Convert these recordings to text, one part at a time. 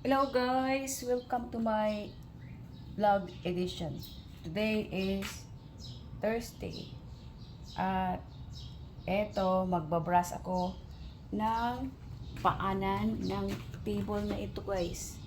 Hello guys, welcome to my vlog edition. Today is Thursday at eto magbabrush ako ng paanan ng table na ito guys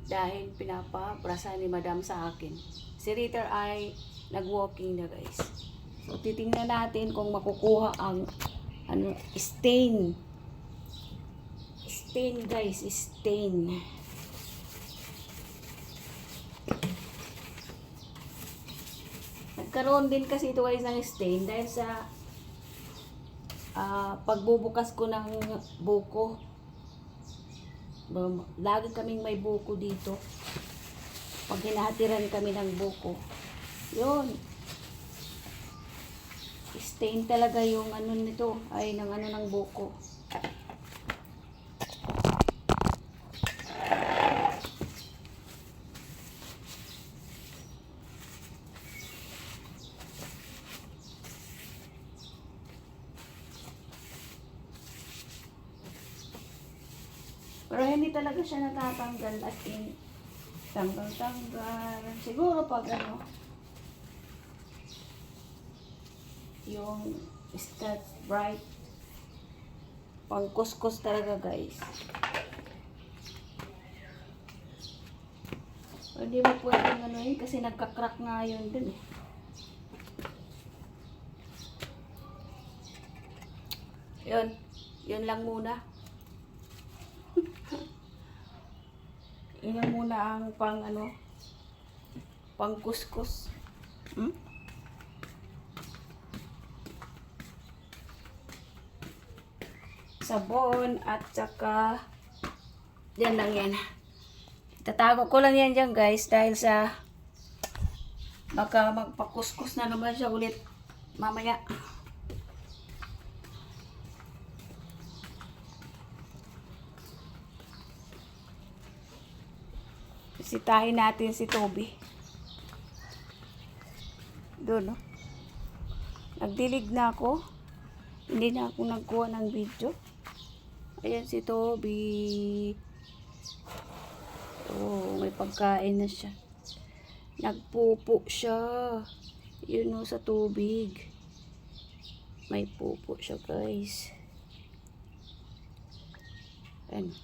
dahil pinapabrasa ni madam sa akin. Si Ritter ay nag-walking na guys. So titingnan natin kung makukuha ang stain guys, stain. Nagkaroon din kasi ito guys ng stain dahil sa pagbubukas ko ng buko. Lagi kaming may buko dito. Pag hinahatiran kami ng buko. Yun. Stain talaga yung ano nito. Ay, ng ano ng buko. Pero hindi talaga siya natatanggal at in tanggal. Siguro pag ano, yung Scotch Bright, pang kuskus talaga guys. Pero hindi mo pwedeng ano yun kasi nagka-crack nga yun dun eh. Yun lang muna. Yun muna ang pang kuskus. Sabon at saka yan lang yan. Tatago ko lang yan dyan guys dahil sa baka magpakuskus na naman siya ulit mamaya. Sitahin natin si Toby. Doon, no? Nagdilig na ako. Hindi na ako nagkuha ng video. Ayan si Toby. Oh, may pagkain na siya. Nagpupo siya. Yun o, sa tubig. May pupo siya, guys. Ayan.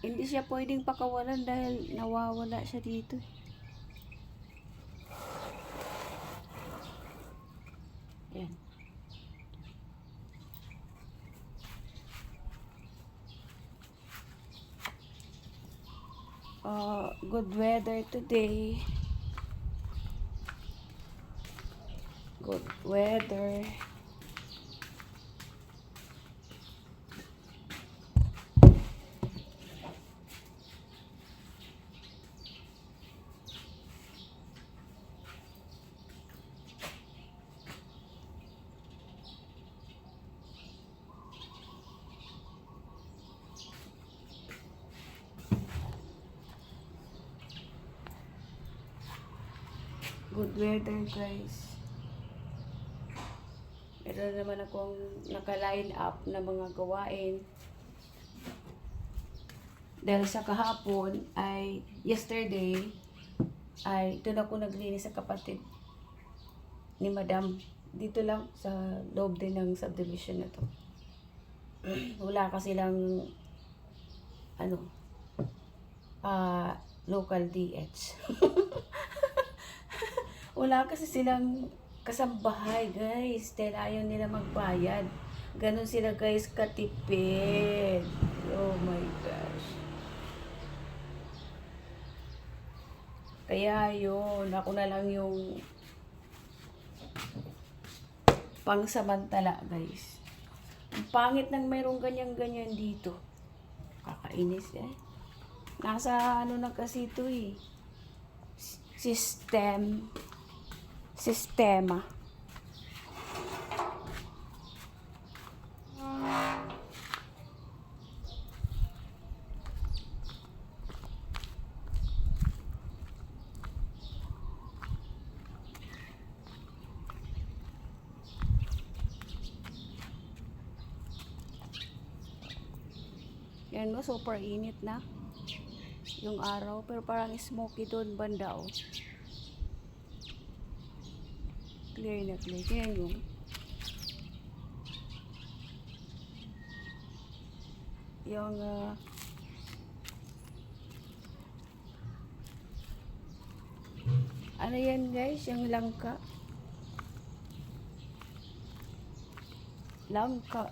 Hindi siya pwedeng pakawalan dahil nawawala siya dito. Ayan. Good weather today. Good weather. Good weather guys. Meron naman akong naka-line up na mga gawain. Dahil sa kahapon ay yesterday ay doon ako naglinis sa kapatid ni madam. Dito lang sa loob din ng subdivision na to. Wala kasi lang local DH. Wala kasi silang kasambahay guys dahil ayaw nila magbayad. Ganon sila guys katipid. Oh my gosh. Kaya yun, ako na lang yung pangsamantala guys. Ang pangit nang mayroong ganyan-ganyan dito. Kakainis eh. Nasa na kasi ito eh. Sistema. Yan mo, super init na yung araw. Pero parang smoky doon banda, oh. Clear na clear. Tingnan nyo. Yung, ano yan guys? Yung langka. Langka.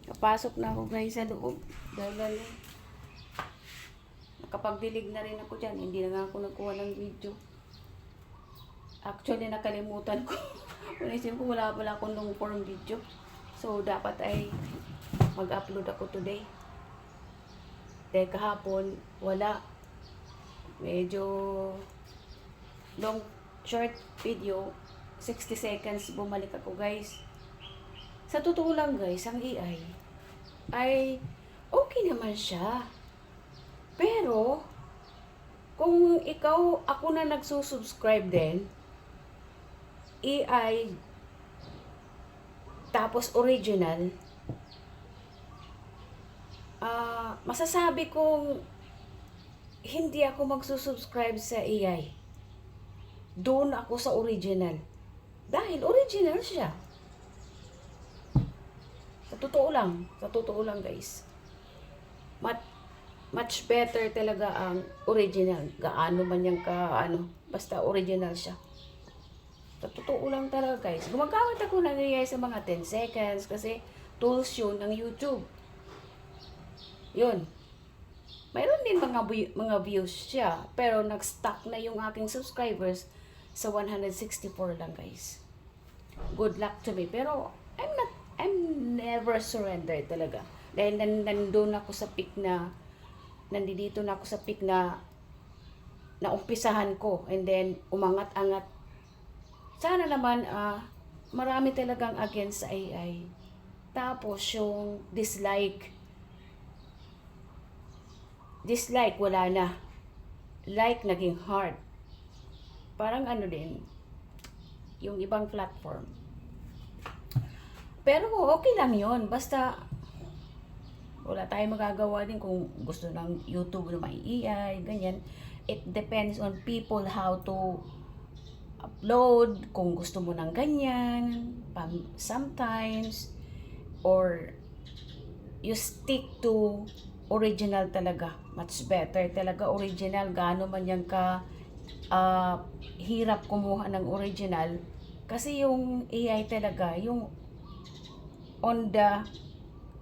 Kapasok na ako guys sa loob. Dahil nakapagdilig na rin ako dyan. Hindi na nga ako nagkuha ng video. Actually, nakalimutan ko. Unisip ko, wala pala akong long form video. So, dapat ay mag-upload ako today. Dahil kahapon, wala. Medyo short video. 60 seconds, bumalik ako guys. Sa totoo lang guys, ang AI ay okay naman siya. Pero, kung ako na nagsusubscribe din, AI, tapos original, masasabi kong hindi ako magsusubscribe sa AI. Doon ako sa original. Dahil original siya. Sa totoo lang guys. Much better talaga ang original. Gaano man yung basta original siya. Sa totoo lang talaga guys. Gumagamit ako ng AI sa mga 10 seconds kasi tools yun ng YouTube. Yun. Mayroon din mga views siya, pero nag-stuck na yung aking subscribers sa 164 lang guys. Good luck to me. Pero I'm never surrender talaga. Dahil nandito na ako sa peak na naumpisahan ko, and then umangat-angat. Sana naman marami talagang against sa AI. Tapos yung dislike wala na. Like naging heart. Parang din yung ibang platform. Pero okay lang yon, basta wala tayong magagawa din kung gusto ng YouTube na may AI, ganyan. It depends on people how to upload, kung gusto mo ng ganyan, sometimes, or you stick to original talaga. Much better talaga original. Gaano man yan hirap kumuha ng original. Kasi yung AI talaga, yung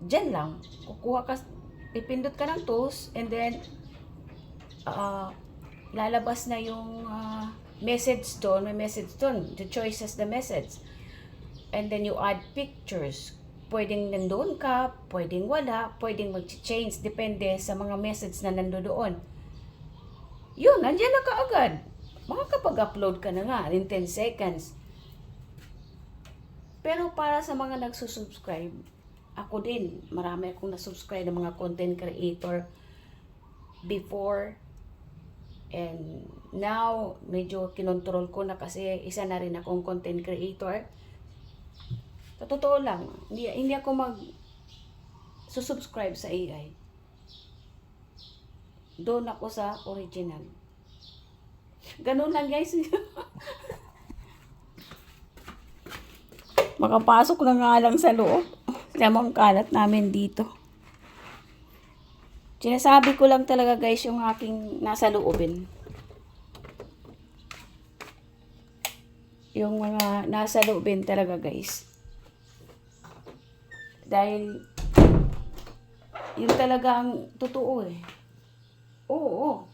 dyan lang, kukuha ka, pipindot ka ng tools, and then lalabas na yung message doon, may message doon, the choices the message, and then you add pictures. Pwedeng nandoon ka, pwedeng wala, pwedeng mag-change, depende sa mga message na nandoon. Yun, nandiyan na kaagad. Makakapag-upload ka na nga in 10 seconds. Pero para sa mga nagsusubscribe, ako din, marami akong nasubscribe ng mga content creator before, and now, medyo kinontrol ko na kasi isa na rin akong content creator. Sa totoo lang, hindi ako susubscribe sa AI. Doon ako sa original. Ganun lang guys. Makapasok na nga lang sa loob. Lamang kalat namin dito. Sinasabi ko lang talaga guys yung aking nasa loobin. Yung mga nasa loobin talaga guys. Dahil yun talaga ang totoo eh. Oo.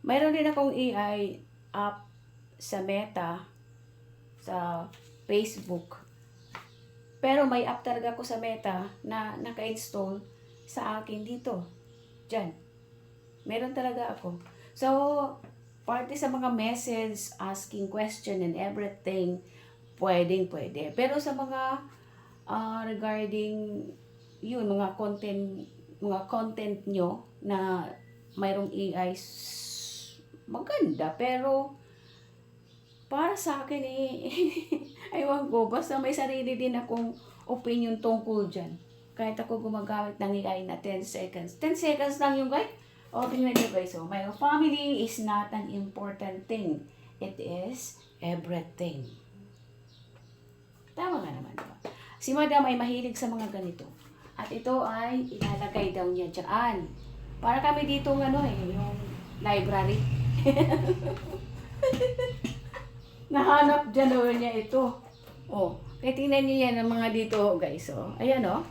Mayroon din akong AI app sa Meta, sa Facebook. Pero may app talaga ako sa Meta na naka-install sa akin dito. Diyan. Meron talaga ako. So, parte sa mga message, asking question and everything, pwede. Pero sa mga regarding yun, mga content nyo na mayroong AI, maganda. Pero, para sa akin aywan ko, basta may sarili din akong opinion tungkol dyan. Kahit ako gumagamit ng AI na 10 seconds. 10 seconds lang yung guys. O, tingnan nyo guys. So, my family is not an important thing. It is everything. Tama nga naman, diba? Si Madam ay mahilig sa mga ganito. At ito ay ilalagay daw niya dyan. Para kami dito yung library. Nahanap dyan daw niya ito. Oh, kaya tingnan niyo yan ang mga dito guys. Oh, ayan oh.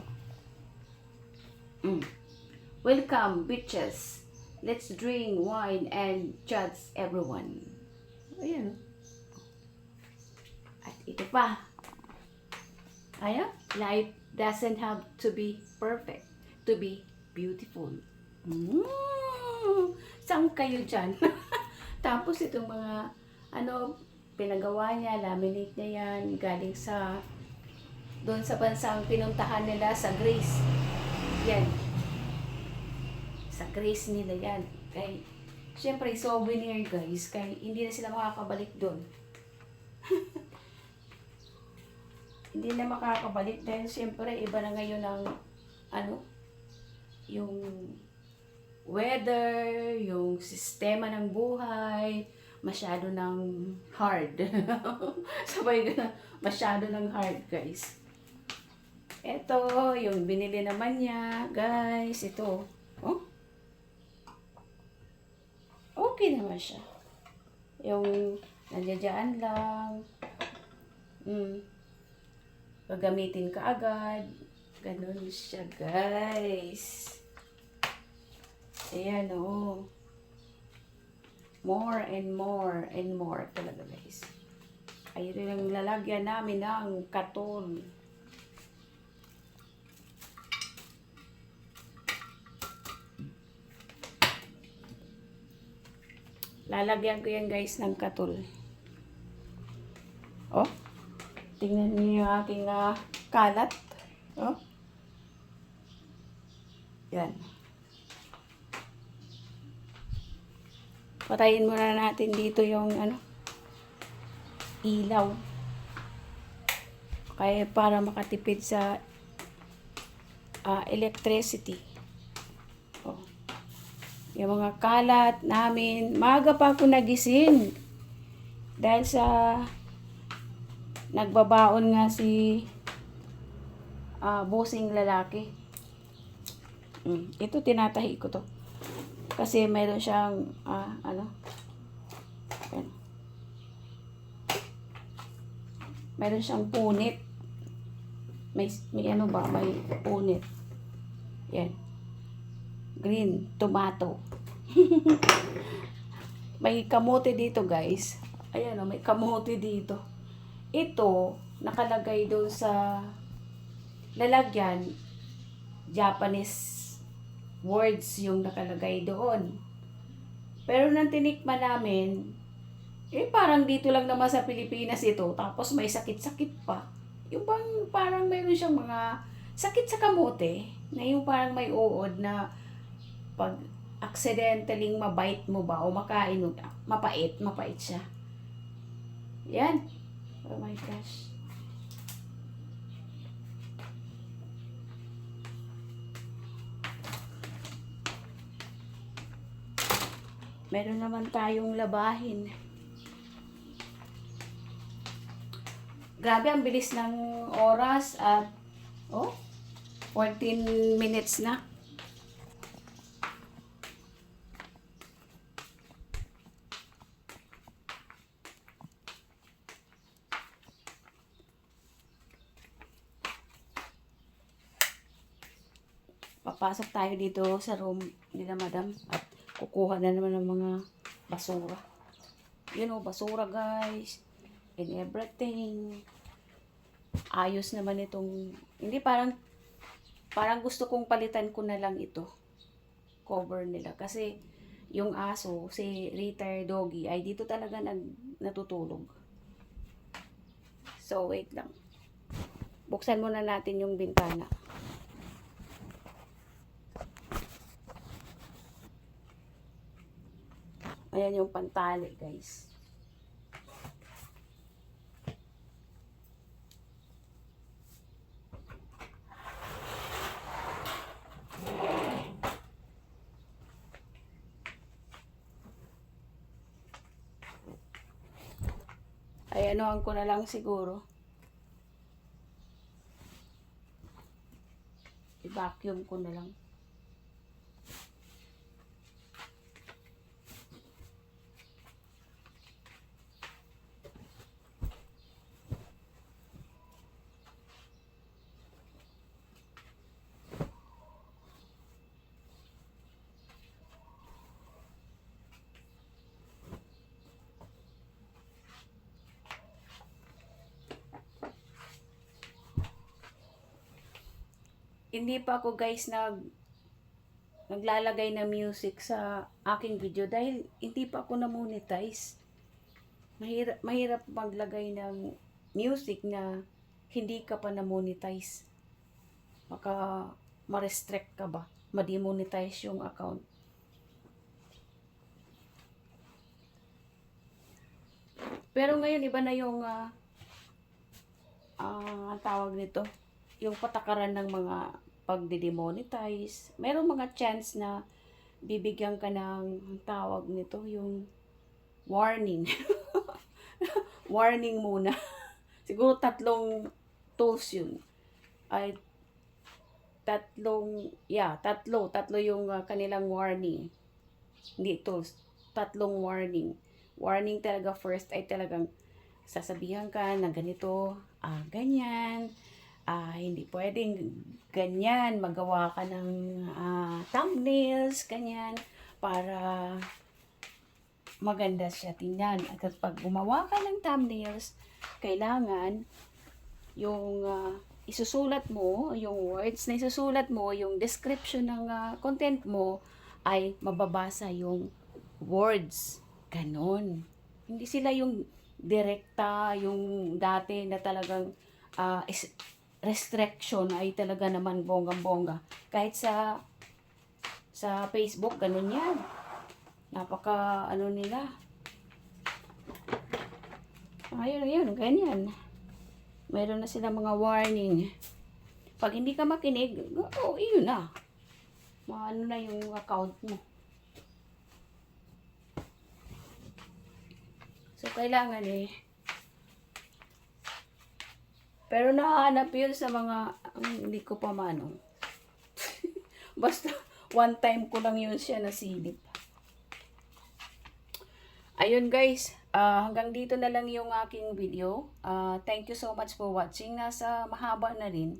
Welcome bitches. Let's drink wine and judge everyone. Ayan oh. At ito pa. Ayan, life doesn't have to be perfect to be beautiful. Saan kayo dyan? Tapos itong mga pinagawa niya, laminate niya yan, galing doon sa bansang pinuntahan nila sa Greece. Yan. Sa Greece nila yan. Kaya, syempre, souvenir guys, kaya hindi na sila makakabalik doon. Hindi na makakabalik dahil syempre, iba na ngayon ang, yung weather, yung sistema ng buhay, masyado ng hard. Sabay ka, masyado ng hard, guys. Ito, yung binili naman niya, guys. Ito. Oh? Okay naman siya. Yung nandiyan lang. Gagamitin ka agad. Ganun siya, guys. Ayan, oh. More and more and more talaga guys. Ayun yung lalagyan namin ng katon. Lalagyan ko yan guys ng katon. Oh, tingnan niyo yung aking kalat. Oh, yan. Patayin muna natin dito yung ilaw. Kaya para makatipid sa electricity. Oh. Yung mga kalat namin, maaga pa ako nagising. Dahil sa nagbabaon nga si bossing lalaki. Ito tinatahi ko to. Kasi mayroon siyang, mayroon siyang punit. May punit. Yan. Green tomato. May kamote dito guys. Ayan may kamote dito. Ito, nakalagay doon sa lalagyan, Japanese words yung nakalagay doon. Pero nang tinikman namin, parang dito lang naman sa Pilipinas ito, tapos may sakit-sakit pa. Yung bang parang mayroon siyang mga sakit sa kamote, na yung parang may uod na pag accidentally mabite mo ba o makain mo, mapait siya. Yan. Oh my gosh. Meron naman tayong labahin. Grabe, ang bilis ng oras at 14 minutes na. Papasok tayo dito sa room nila madam at kukuha na naman ng mga basura. Basura guys. And everything. Ayos naman itong, hindi parang gusto kong palitan ko na lang ito. Cover nila. Kasi yung aso, si retired doggy, ay dito talaga natutulog. So, wait lang. Buksan muna natin yung bintana. Ayan yung pantali, guys. Ay, anuhan ko na lang siguro. I-vacuum ko na lang. Hindi pa ako guys naglalagay ng music sa aking video dahil hindi pa ako na-monetize. Mahirap maglagay ng music na hindi ka pa na-monetize. Baka ma-restrict ka ba? Ma-demonetize yung account. Pero ngayon iba na yung tawag nito, yung patakaran ng mga pagde-demonetize. Merong mga chance na bibigyan ka ng tawag nito, yung warning. Warning muna. Siguro 3 tools yun. Ay, 3 yung kanilang warning. Hindi tools, 3 warning. Warning talaga first ay talagang sasabihan ka na ganito, ganyan, hindi pwedeng ganyan, magawa ka ng thumbnails, ganyan, para maganda siya tingnan. At pag gumawa ka ng thumbnails, kailangan yung isusulat mo, yung words na isusulat mo, yung description ng content mo, ay mababasa yung words. Ganon. Hindi sila yung direkta, yung dati na talagang restriction ay talaga naman bonggang-bongga. Kahit sa Facebook, ganun yan. Napaka nila. Ayun, ganyan. Meron na sila mga warning. Pag hindi ka makinig, iyon na. Maano na yung account mo. So, kailangan pero nahanap yun sa mga, hindi ko pa manong. Basta, one time ko lang yun siya nasilip. Ayun guys, hanggang dito na lang yung aking video. Thank you so much for watching. Nasa mahaba na rin.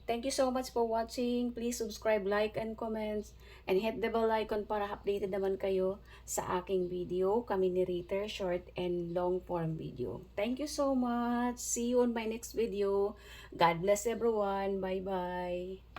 Thank you so much for watching. Please subscribe, like, and comments. And hit the bell icon para updated naman kayo sa aking video. Kami ni Rita, short and long form video. Thank you so much. See you on my next video. God bless everyone. Bye-bye.